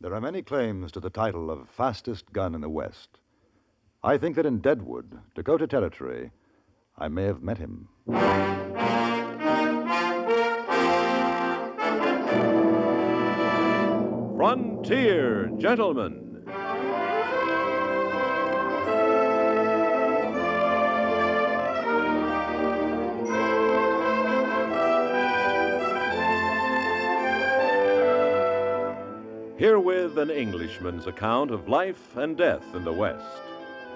There are many claims to the title of fastest gun in the West. I think that in Deadwood, Dakota Territory, I may have met him. Frontier Gentlemen. Herewith an Englishman's account of life and death in the West.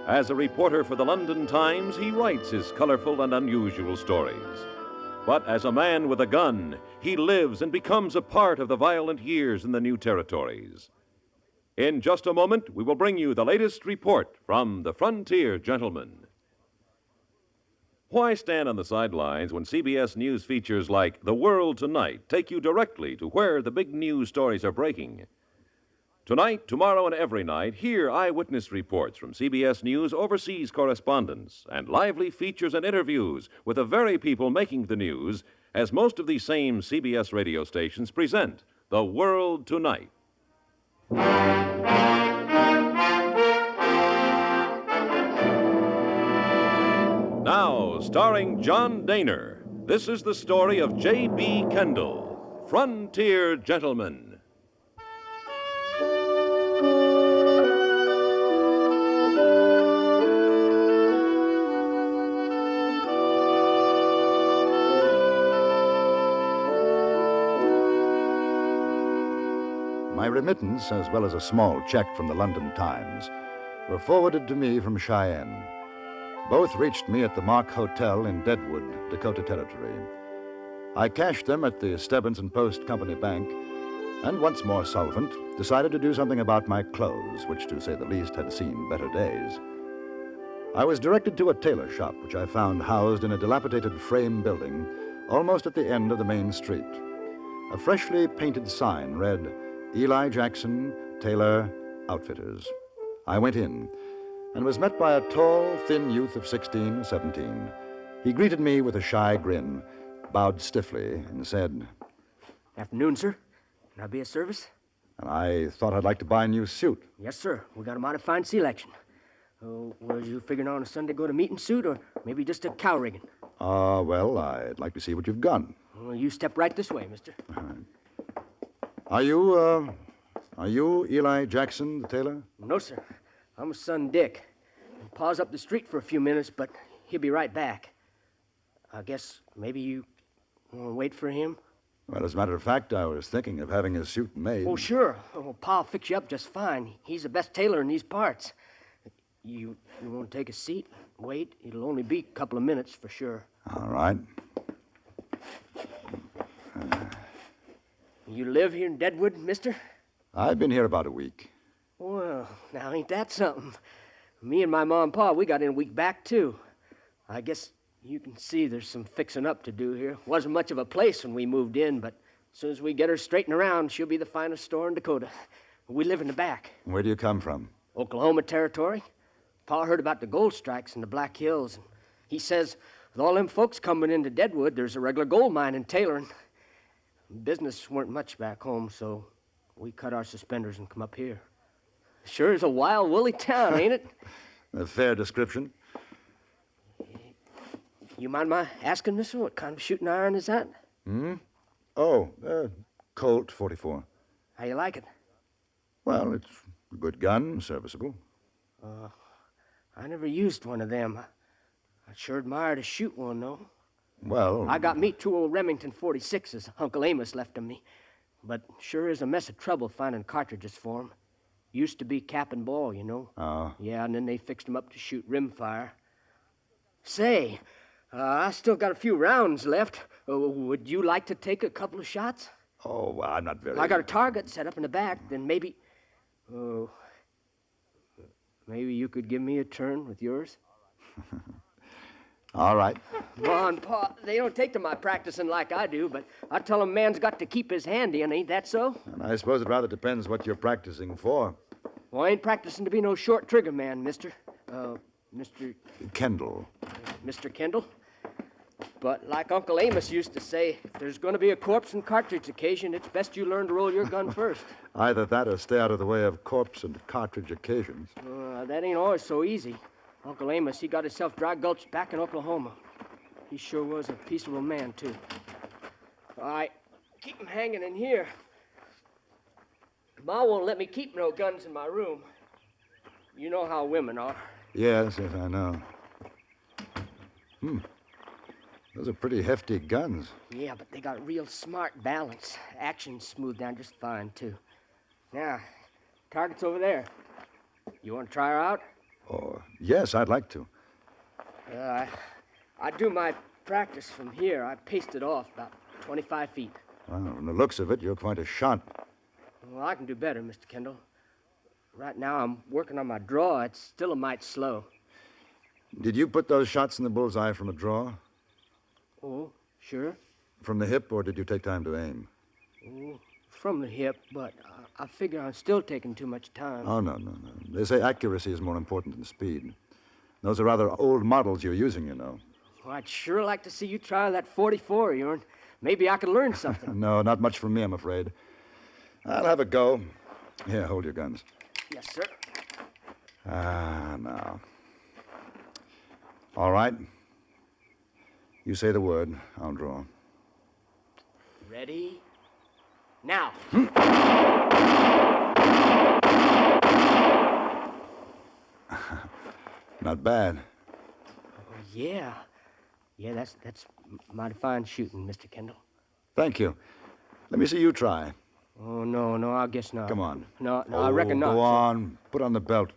As a reporter for the London Times, he writes his colorful and unusual stories. But as a man with a gun, he lives and becomes a part of the violent years in the new territories. In just a moment, we will bring you the latest report from the Frontier Gentlemen. Why stand on the sidelines when CBS News features like The World Tonight take you directly to where the big news stories are breaking? Tonight, tomorrow, and every night, hear eyewitness reports from CBS News overseas correspondents and lively features and interviews with the very people making the news, as most of these same CBS radio stations present The World Tonight. Now, starring John Daner, this is the story of J.B. Kendall, Frontier Gentleman. My remittance, as well as a small check from the London Times, were forwarded to me from Cheyenne. Both reached me at the Mark Hotel in Deadwood, Dakota Territory. I cashed them at the Stebbins and Post Company Bank, and once more solvent, decided to do something about my clothes, which, to say the least, had seen better days. I was directed to a tailor shop, which I found housed in a dilapidated frame building almost at the end of the main street. A freshly painted sign read, Eli Jackson, Tailor, Outfitters. I went in and was met by a tall, thin youth of 16, 17. He greeted me with a shy grin, bowed stiffly, and said, "Afternoon, sir. Can I be of service?" And I thought I'd like to buy a new suit. "Yes, sir. We got a mighty fine selection. Was you figuring on a Sunday go to meeting suit, or maybe just a cow rigging?" Well, I'd like to see what you've got. Well, you step right this way, mister. Are you Eli Jackson, the tailor? No, sir. I'm his son, Dick. Pa's up the street for a few minutes, but he'll be right back. I guess maybe you want to wait for him? Well, as a matter of fact, I was thinking of having a suit made. Oh, sure. Pa'll fix you up just fine. He's the best tailor in these parts. You want to take a seat? Wait. It'll only be a couple of minutes for sure. All right. You live here in Deadwood, mister? I've been here about a week. Well, now ain't that something? Me and my mom and pa, we got in a week back, too. I guess you can see there's some fixing up to do here. Wasn't much of a place when we moved in, but as soon as we get her straightened around, she'll be the finest store in Dakota. We live in the back. Where do you come from? Oklahoma Territory. Pa heard about the gold strikes in the Black Hills, and he says with all them folks coming into Deadwood, there's a regular gold mine in tailoring. Business weren't much back home, so we cut our suspenders and come up here. Sure is a wild, woolly town, ain't it? A fair description. You mind my asking, mister, what kind of shooting iron is that? Colt 44. How you like it? Well, it's a good gun, serviceable. I never used one of them. I'd sure admire to shoot one, though. Well... I got me 2 old Remington 46s Uncle Amos left 'em me. But sure is a mess of trouble finding cartridges for 'em. Used to be cap and ball, you know. Oh. Yeah, and then they fixed 'em up to shoot rimfire. Say, I still got a few rounds left. Would you like to take a couple of shots? Oh, well, I'm not very... I got a target set up in the back, then maybe... maybe you could give me a turn with yours? All right. Come on, Pa. They don't take to my practicing like I do, but I tell 'em man's got to keep his handy, and ain't that so? And I suppose it rather depends what you're practicing for. Well, I ain't practicing to be no short trigger man, mister. Mr. Kendall. Mr. Kendall? But like Uncle Amos used to say, if there's going to be a corpse and cartridge occasion, it's best you learn to roll your gun first. Either that or stay out of the way of corpse and cartridge occasions. That ain't always so easy. Uncle Amos, he got himself dry gulched back in Oklahoma. He sure was a peaceable man, too. All right, keep him hanging in here. Ma won't let me keep no guns in my room. You know how women are. Yes, I know. Those are pretty hefty guns. Yeah, but they got real smart balance. Action's smoothed down just fine, too. Now, target's over there. You want to try her out? Oh, yes, I'd like to. I do my practice from here. I paste it off about 25 feet. Well, from the looks of it, you're quite a shot. Well, I can do better, Mr. Kendall. Right now, I'm working on my draw. It's still a mite slow. Did you put those shots in the bullseye from a draw? Oh, sure. From the hip, or did you take time to aim? Oh, from the hip, but I figure I'm still taking too much time. Oh, no. They say accuracy is more important than speed. Those are rather old models you're using, you know. Well, I'd sure like to see you try that 44 of yours. Maybe I could learn something. No, not much from me, I'm afraid. I'll have a go. Here, hold your guns. Yes, sir. Now. All right. You say the word. I'll draw. Ready? Now. Not bad. Oh, yeah. Yeah, that's mighty fine shooting, Mr. Kendall. Thank you. Let me see you try. Oh, no, I guess not. Come on. No, I reckon not. Go sir. on. Put on the belt.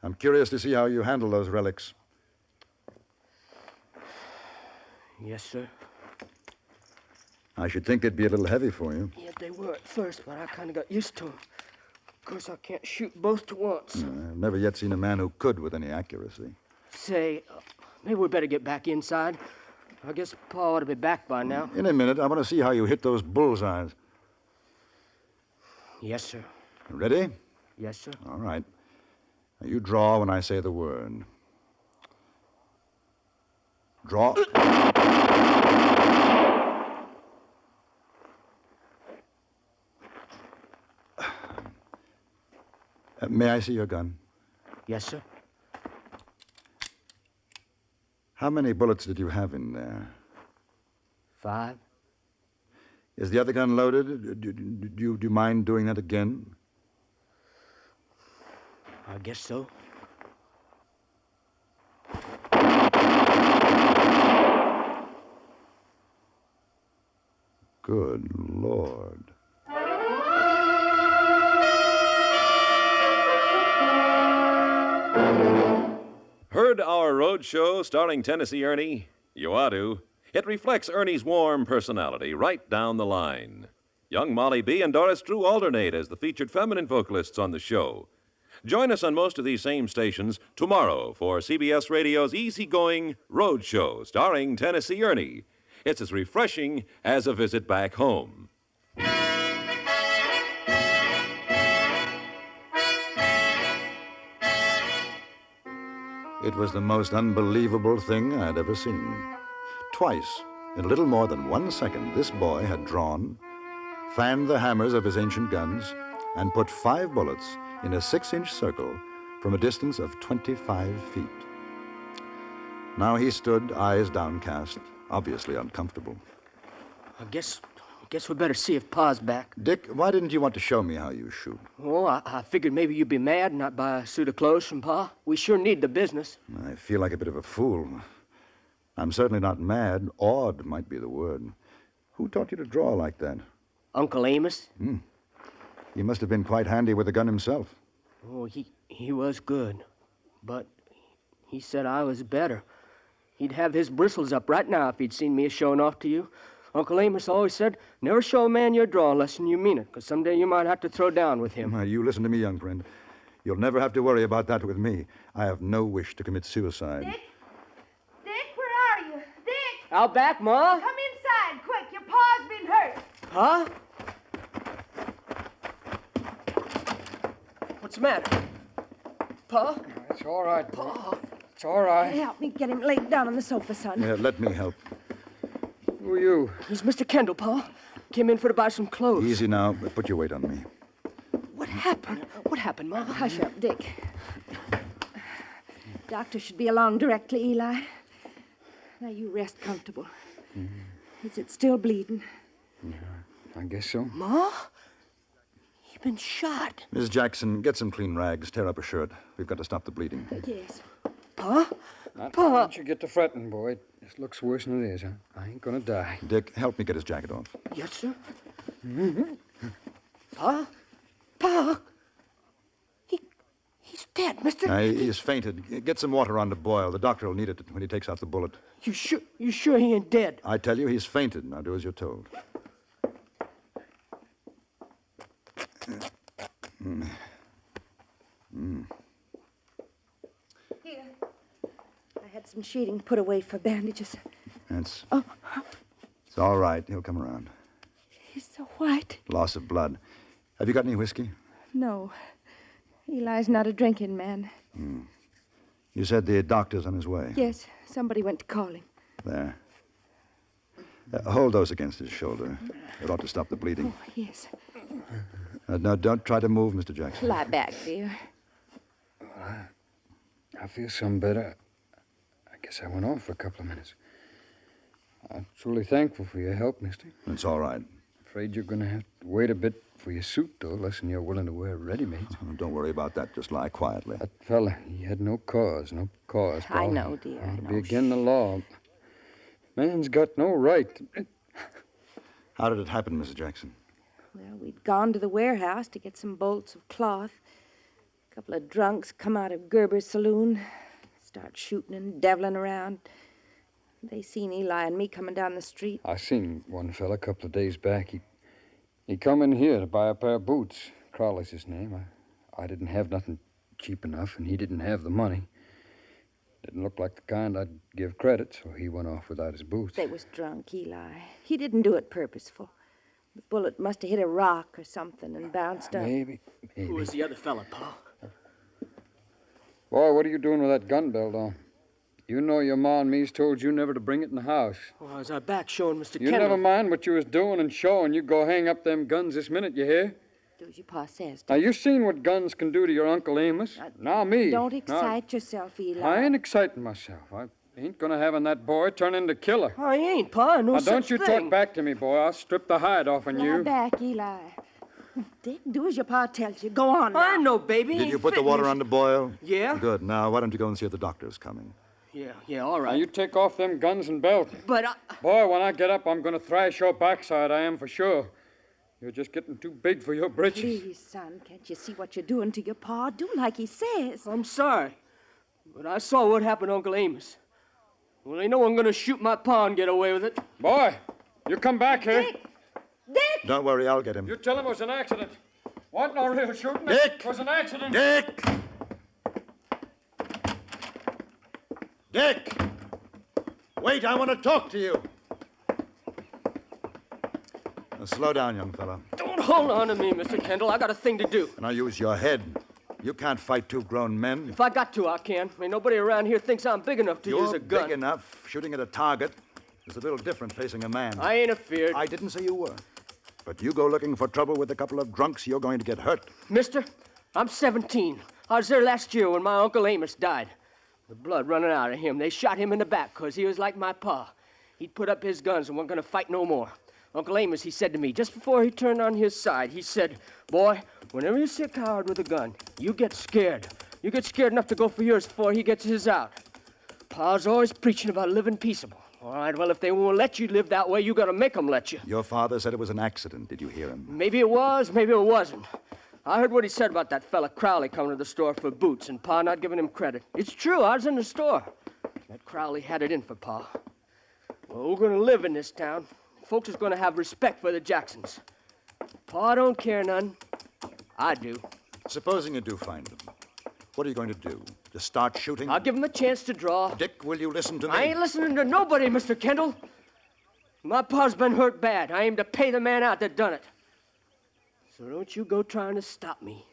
I'm curious to see how you handle those relics. Yes, sir. I should think they'd be a little heavy for you. Yeah, they were at first, but I kind of got used to them. Of course, I can't shoot both to once. I've never yet seen a man who could with any accuracy. Say, maybe we better get back inside. I guess Pa ought to be back by now. In a minute, I want to see how you hit those bullseyes. Yes, sir. Ready? Yes, sir. All right. Now you draw when I say the word. Draw. May I see your gun? Yes, sir. How many bullets did you have in there? 5. Is the other gun loaded? Do you mind doing that again? I guess so. Good Lord. Heard our road show starring Tennessee Ernie? You ought to. It reflects Ernie's warm personality right down the line. Young Molly B. and Doris Drew alternate as the featured feminine vocalists on the show. Join us on most of these same stations tomorrow for CBS Radio's easygoing road show starring Tennessee Ernie. It's as refreshing as a visit back home. It was the most unbelievable thing I'd ever seen. Twice, in a little more than 1 second, this boy had drawn, fanned the hammers of his ancient guns, and put 5 bullets in a 6-inch circle from a distance of 25 feet. Now he stood, eyes downcast, obviously uncomfortable. I guess we better see if Pa's back. Dick, why didn't you want to show me how you shoot? Oh, I figured maybe you'd be mad not buy a suit of clothes from Pa. We sure need the business. I feel like a bit of a fool. I'm certainly not mad. Awed might be the word. Who taught you to draw like that? Uncle Amos? He must have been quite handy with a gun himself. Oh, he was good. But he said I was better. He'd have his bristles up right now if he'd seen me showing off to you. Uncle Amos always said, never show a man your draw unless you mean it, because someday you might have to throw down with him. Now, you listen to me, young friend. You'll never have to worry about that with me. I have no wish to commit suicide. Dick, where are you? Dick! Out back, Ma? Come inside, quick. Your pa's been hurt. Huh? What's the matter? Pa? It's all right, boy. Pa? It's all right. Help me get him laid down on the sofa, son. Let me help. Who are you? He's Mr. Kendall, Pa. Came in for to buy some clothes. Easy now. Put your weight on me. What happened? What happened, Ma? Hush up, Dick. Doctor should be along directly, Eli. Now you rest comfortable. Is it still bleeding? I guess so. Ma? You've been shot. Miss Jackson, get some clean rags. Tear up her shirt. We've got to stop the bleeding. Yes. Pa? Now, Pa! don't you get to fretting, boy. This looks worse than it is. I ain't gonna die. Dick, help me get his jacket off. Yes, sir. Pa? Pa? He's dead, mister. He's fainted. Get some water on to boil. The doctor will need it when he takes out the bullet. You sure he ain't dead? I tell you, he's fainted. Now do as you're told. Here. I had some sheeting put away for bandages. It's Oh, all right. He'll come around. he's so white. Loss of blood. Have you got any whiskey? No. Eli's not a drinking man. You said the doctor's on his way. Yes, somebody went to call him. There. Hold those against his shoulder. It ought to stop the bleeding. Oh, yes. No, don't try to move, Mr. Jackson. Lie back, dear. I feel some better. I guess I went off for a couple of minutes. I'm truly thankful for your help, mister. It's all right. Afraid you're going to have to wait a bit for your suit, though, less than you're willing to wear ready-made. Don't worry about that. Just lie quietly. That fella, he had no cause, Paul. I know, dear, I Ought to know. be against the law. Man's got no right. How did it happen, Mrs. Jackson? Well, we'd gone to the warehouse to get some bolts of cloth. A couple of drunks come out of Gerber's saloon, start shooting and deviling around. They seen Eli and me coming down the street. I seen one fella a couple of days back. He come in here to buy a pair of boots. Crowley's his name. I didn't have nothing cheap enough, and he didn't have the money. Didn't look like the kind I'd give credit, so he went off without his boots. They was drunk, Eli. He didn't do it purposeful. The bullet must have hit a rock or something and bounced up. Maybe. Who was the other fella, Pa? Boy, what are you doing with that gun belt on? You know your ma and me's told you never to bring it in the house. Well, I was our back showing Mr. You Kendall. never mind what you was doing and showing. You go hang up them guns this minute, you hear? Do as your pa says. Now, you seen what guns can do to your Uncle Amos. Now, me. Don't Now, excite yourself, Eli. I ain't exciting myself. I ain't gonna have that boy turn into killer. I ain't, Pa. No Now, such don't you thing. talk back to me, boy. I'll strip the hide off on Lie you. back, Eli. Dick, do as your pa tells you. Go on now. I know, baby. Did Ain't you put the fitting water this- on to boil? Yeah. Good. Now, why don't you go and see if the doctor's coming? Yeah, all Now, right. you take off them guns and belt. But Boy, when I get up, I'm gonna thrash your backside, I am for sure. You're just getting too big for your britches. Please, son, can't you see what you're doing to your pa? Do like he says. I'm sorry. But I saw what happened to Uncle Amos. Well, ain't no one gonna shoot my pa and get away with it. Boy, you come back here. Dick! Don't worry, I'll get him. You tell him it was an accident. What? No real shooting? Dick! It was an accident. Dick! Dick! Wait, I want to talk to you. Now, slow down, young fella. Don't hold on to me, Mr. Kendall. I got a thing to do. Now use your head. You can't fight two grown men. If I got to, I can. Ain't nobody around here thinks I'm big enough to use You're a gun. big enough. Shooting at a target is a little different facing a man. I ain't afeard. I didn't say you were. But you go looking for trouble with a couple of drunks, you're going to get hurt. Mister, I'm 17. I was there last year when my Uncle Amos died. The blood running out of him. They shot him in the back 'cause he was like my pa. He'd put up his guns and wasn't gonna fight no more. Uncle Amos, he said to me, just before he turned on his side, he said, boy, whenever you see a coward with a gun, you get scared. You get scared enough to go for yours before he gets his out. Pa's always preaching about living peaceable. All right, well, if they won't let you live that way, you gotta make them let you. Your father said it was an accident. Did you hear him? Maybe it was, maybe it wasn't. I heard what he said about that fella Crowley coming to the store for boots and Pa not giving him credit. It's true, I was in the store. That Crowley had it in for Pa. Well, we're gonna live in this town. Folks is gonna have respect for the Jacksons. Pa don't care none. I do. Supposing you do find them, what are you going to do? Just start shooting? I'll give him a chance to draw. Dick, will you listen to me? I ain't listening to nobody, Mr. Kendall. My pa's been hurt bad. I aim to pay the man out that done it. So don't you go trying to stop me.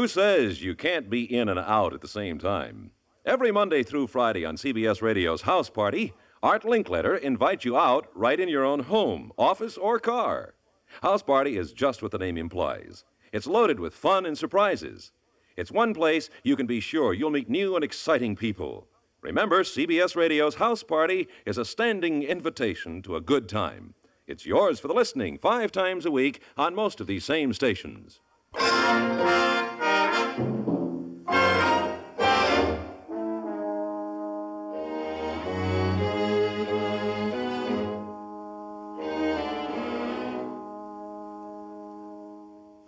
Who says you can't be in and out at the same time? Every Monday through Friday on CBS Radio's House Party, Art Linkletter invites you out right in your own home, office, or car. House Party is just what the name implies. It's loaded with fun and surprises. It's one place you can be sure you'll meet new and exciting people. Remember, CBS Radio's House Party is a standing invitation to a good time. It's yours for the listening 5 times a week on most of these same stations.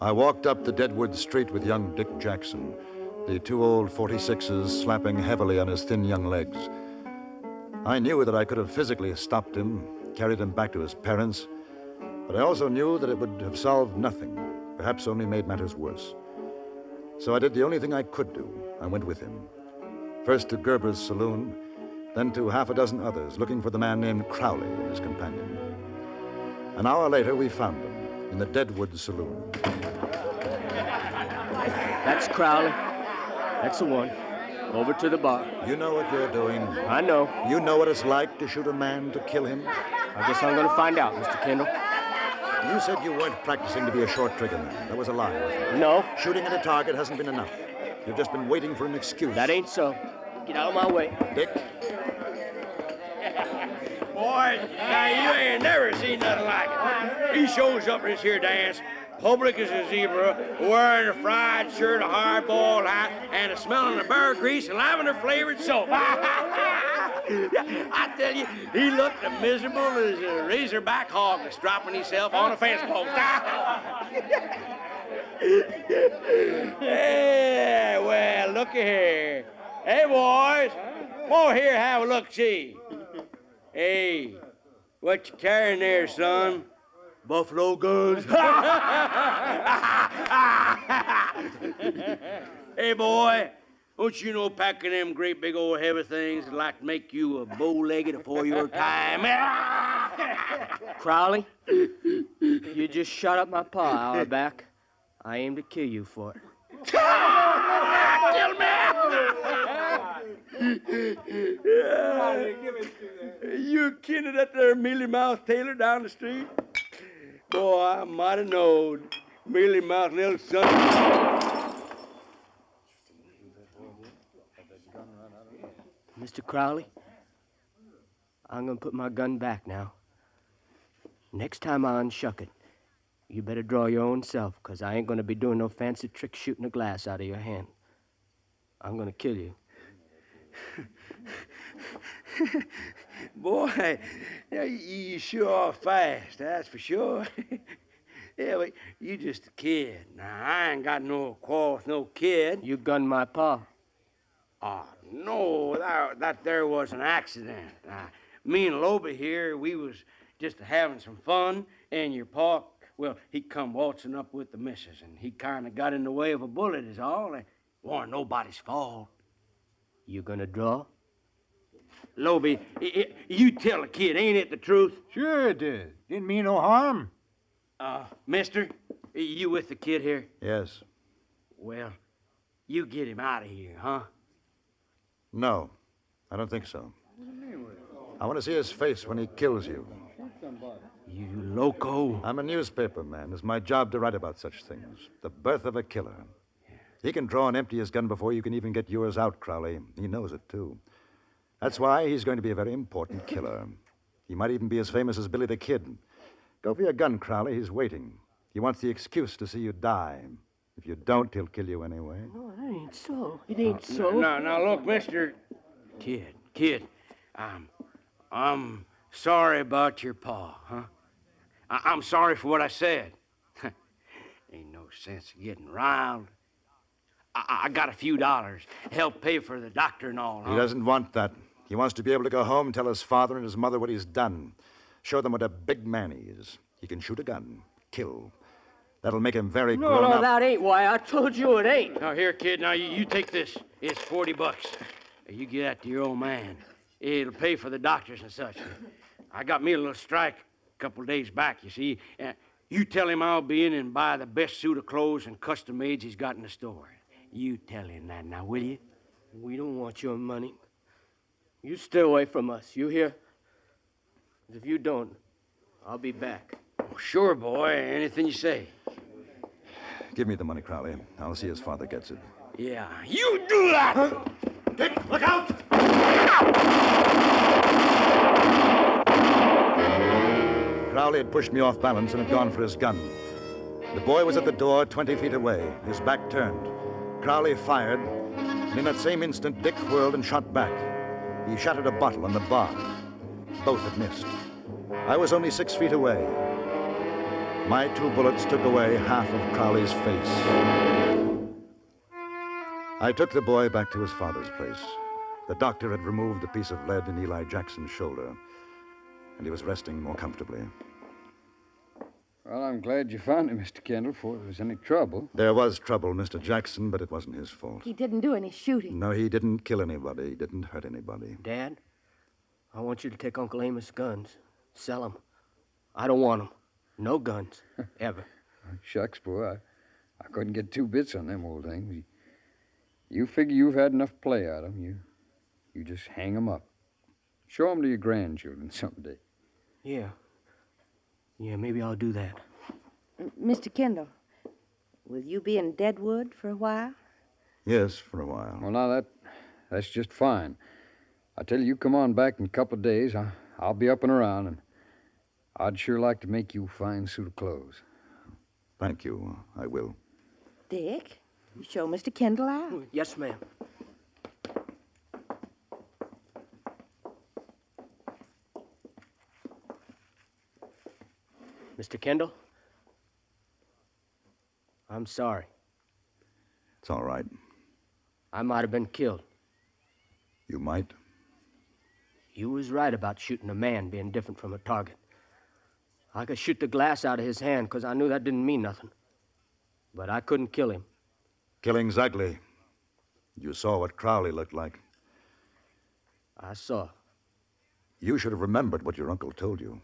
I walked up the Deadwood Street with young Dick Jackson, the 2 old 46s slapping heavily on his thin young legs. I knew that I could have physically stopped him, carried him back to his parents, but I also knew that it would have solved nothing, perhaps only made matters worse. So I did the only thing I could do. I went with him. First to Gerber's saloon, then to half a dozen others, looking for the man named Crowley and his companion. An hour later, we found them in the Deadwood saloon. That's Crowley. That's the one. Over to the bar. You know what you're doing. I know. You know what it's like to shoot a man, to kill him. I guess I'm going to find out, Mr. Kendall. You said you weren't practicing to be a short trigger man. That was a lie, wasn't it? No, Shooting at a target hasn't been enough. You've just been waiting for an excuse. that ain't so. Get out of my way. Dick, Boy, now you ain't never seen nothing like it. He shows up at this here dance, public as a zebra, wearing a fried shirt, a hard-boiled hat, and a smelling of bear grease and lavender-flavored soap. I tell you, he looked as miserable as a razorback hog that's dropping himself on a fence post. Yeah, well, looky here. Hey, boys, come on here, have a look-see. Hey, what you carrying there, son? Buffalo guns? Hey, boy, don't you know packing them great big old heavy things would like to make you a bow-legged before your time? Crowley, you just shot up my pa an hour back. I aim to kill you for it. Kill me! You kidding that there mealy mouth Taylor down the street? Boy, I might have known. Mealy mouth little son. Mr. Crowley, I'm going to put my gun back now. Next time I unshuck it, you better draw your own self, 'cause I ain't going to be doing no fancy trick shooting a glass out of your hand. I'm going to kill you. Boy, you sure are fast, that's for sure. Yeah, but you just a kid. Now, I ain't got no quarrel with no kid. You gunned my pa. Oh, no, that there was an accident. Me and Loby here, we was just having some fun, and your pa, well, he come waltzing up with the missus, and he kind of got in the way of a bullet is all. It wasn't nobody's fault. You gonna draw? Loby, you tell the kid, ain't it the truth? Sure it did. Didn't mean no harm. Mister, you with the kid here? yes. Well, you get him out of here, huh? No, I don't think so. I want to see his face when he kills you. You loco. I'm a newspaper man. It's my job to write about such things. The birth of a killer. He can draw and empty his gun before you can even get yours out, Crowley. He knows it, too. That's why he's going to be a very important killer. He might even be as famous as Billy the Kid. Go for your gun, Crowley. He's waiting. He wants the excuse to see you die. If you don't, he'll kill you anyway. No, that ain't so. It ain't so. Now, look, mister. Kid. I'm sorry about your pa, huh? I'm sorry for what I said. Ain't no sense of getting riled. I got a few dollars. Help pay for the doctor and all, huh? He doesn't want that. He wants to be able to go home and tell his father and his mother what he's done. Show them what a big man he is. He can shoot a gun, kill. That'll make him very grown up. No, that ain't why. I told you it ain't. Now, here, kid, now you take this. It's $40. You get that to your old man. It'll pay for the doctors and such. I got me a little strike a couple days back, you see. You tell him I'll be in and buy the best suit of clothes and custom mades he's got in the store. You tell him that now, will you? We don't want your money. You stay away from us, you hear? 'Cause if you don't, I'll be back. Oh, sure, boy. Anything you say. Give me the money, Crowley. I'll see his father gets it. Yeah, you do that! Dick, look out! Crowley had pushed me off balance and had gone for his gun. The boy was at the door, 20 feet away, his back turned. Crowley fired, and in that same instant, Dick whirled and shot back. He shattered a bottle on the bar. Both had missed. I was only 6 feet away. My 2 bullets took away half of Crowley's face. I took the boy back to his father's place. The doctor had removed the piece of lead in Eli Jackson's shoulder, and he was resting more comfortably. Well, I'm glad you found him, Mr. Kendall, before there was any trouble. There was trouble, Mr. Jackson, but it wasn't his fault. He didn't do any shooting. No, he didn't kill anybody. He didn't hurt anybody. Dad, I want you to take Uncle Amos' guns. Sell them. I don't want them. No guns. Ever. Shucks, boy. I couldn't get 2 bits on them old things. You figure you've had enough play out of them. You just hang them up. Show them to your grandchildren someday. Yeah. Yeah, maybe I'll do that. Mr. Kendall, will you be in Deadwood for a while? Yes, for a while. Well, now, that's just fine. I tell you come on back in a couple of days. I'll be up and around, and I'd sure like to make you a fine suit of clothes. Thank you. I will. Dick, you show Mr. Kendall out. Yes, ma'am. Mr. Kendall, I'm sorry. It's all right. I might have been killed. You might. You was right about shooting a man being different from a target. I could shoot the glass out of his hand because I knew that didn't mean nothing. But I couldn't kill him. Killing's ugly. You saw what Crowley looked like. I saw. You should have remembered what your uncle told you.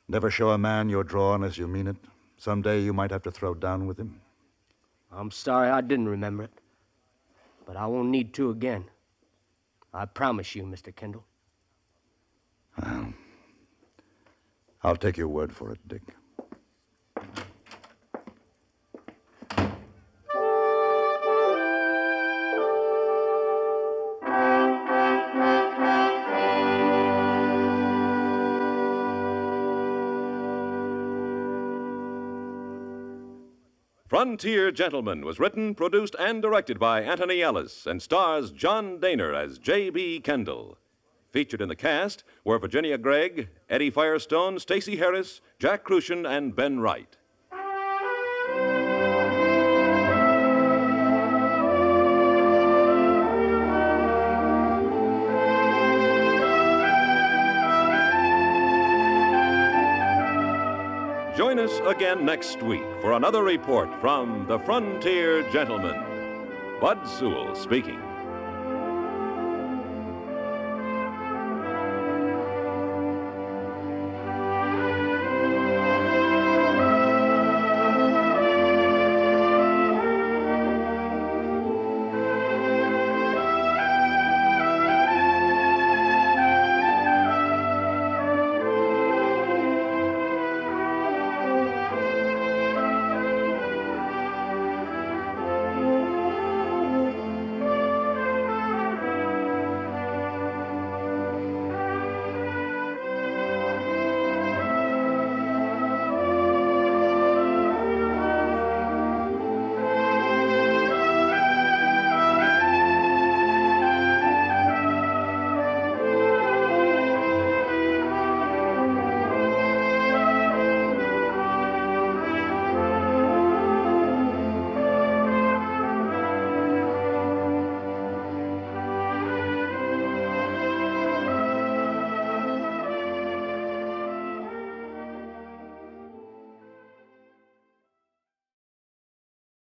Never show a man your draw unless you mean it. Someday you might have to throw down with him. I'm sorry I didn't remember it. But I won't need to again. I promise you, Mr. Kendall. Well, I'll take your word for it, Dick. Frontier Gentleman was written, produced, and directed by Anthony Ellis and stars John Daner as J.B. Kendall. Featured in the cast were Virginia Gregg, Eddie Firestone, Stacey Harris, Jack Crucian, and Ben Wright. Join us again next week for another report from the Frontier Gentleman. Bud Sewell speaking.